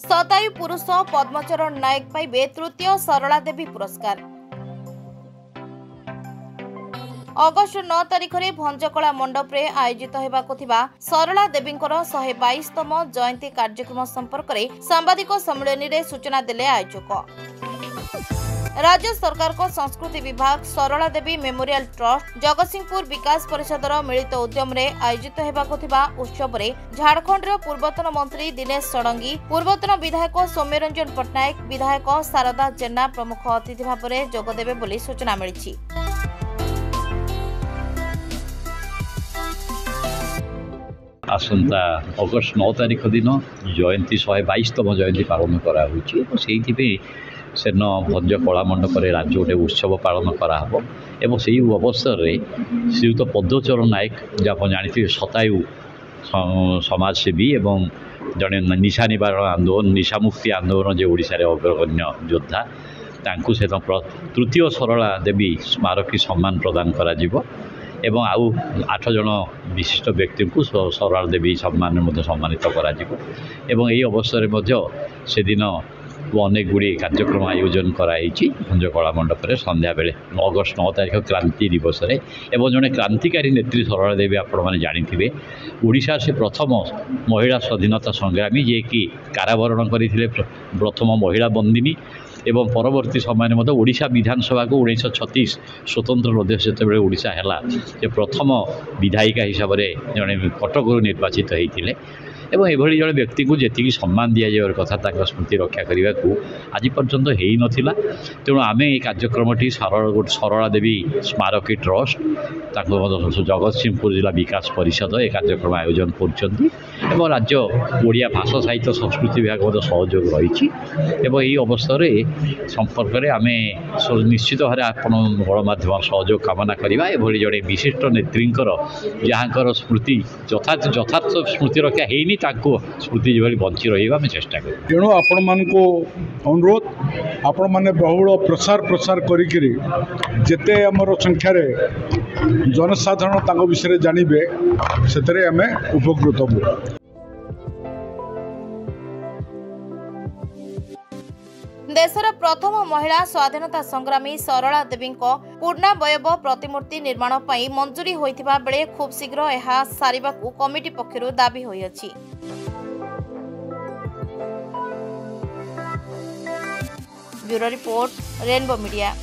शतायु पुरुष पद्मचरण नायक पाइबे तृतीय सरला देवी पुरस्कार। अगस्ट 9 तारिख में भंजकला मंडप रे आयोजित होबाको थिबा सरला देवींकर 122तम जयंती कार्यक्रम संपर्क में सांबादिक सम्मेलन रे सूचना देले आयोजक। राज्य सरकार को संस्कृति विभाग सरला देवी मेमोरियल ट्रस्ट जगतसिंहपुर विकास परिषद मिलित उद्यम रे आयोजित होबाको थिबा उत्सव रे झारखंड पूर्वतन मंत्री दिनेश षडंगी, पूर्वतन विधायक सौम्यरंजन पट्टनायक, विधायक शारदा जेना प्रमुख अतिथि भाव में जोगदेवे बोली सूचना मिली। आसंता अगस्ट 9 तारिख दिन जयंती 122तम जयंती पालन कराऊँच सेन भंज कला मंडप राज्य गोटे उत्सव पालन कराहब एवं से अवसर में श्रीयुक्त पद्मचरण नायक जहाँ जानते शतायु समाजसेवी एवं जड़े निशा निवारण आंदोलन निशा मुक्ति आंदोलन जो ओडिशा रे अग्रगण्य योद्धा तांकु से तृतीय सरला देवी स्मारकी सम्मान प्रदान करा जिवो एवं आउ 8 जन विशिष्ट व्यक्ति को सरला देवी सम्मान सम्मानित करा जिवो एवं यही अवसर में से दिन अनेक गुड़ी कार्यक्रम आयोजन कराई भंजकला मंडप में संध्या बेले अगस्ट 9 तारिख क्रांति दिवस रे एवं जड़े क्रांतिकारी नेत्री सरला देवी आपण मैंने जानी ओडिशा से प्रथम महिला स्वाधीनता संग्रामी जे कि कारावरण करते प्रथम महिला बंदिनी एवं परवर्ती समय में ओडिशा विधानसभा को 1936 स्वतंत्र प्रदेश जो ओडिशा है प्रथम विधायिका हिसाब से जड़े कटक निर्वाचित होते एवं एभली जड़े व्यक्ति को जी सम्मान दि जावर कथा स्मृति रक्षा करने को आज पर्यंत हो नाला तेणु आम ये कार्यक्रमटी सरला देवी स्मारकी ट्रस्ट जगतसिंहपुर जिला विकास परिषद ये कार्यक्रम आयोजन कर राज्य ओडिया भाषा साहित्य संस्कृति विभाग सहयोग रही यही अवसर संपर्क में आम निश्चित भाव आपण गणमाध्यम सहयोग कामना करवा एभली जड़े विशिष्ट नेत्री जहाँ स्मृति यथार्थ स्मृति रक्षा है स्मृति जो बंची रहा चेष्टा कर तेणु आपण मान अनुरोध आपण मैंने बहुल प्रसार प्रसार करते आमर संख्यार जनसाधारण विषय जानवे से आम उपकृत हूँ। देशर प्रथम महिला स्वाधीनता संग्रामी सरला देवी पूर्णावयव प्रतिमूर्ति निर्माण पर मंजूरी होइथिबा बेले खूब शीघ्र यह सारिबाकू कमिटी पक्षरु दाबी होइअछि। Bureau report rainbow media.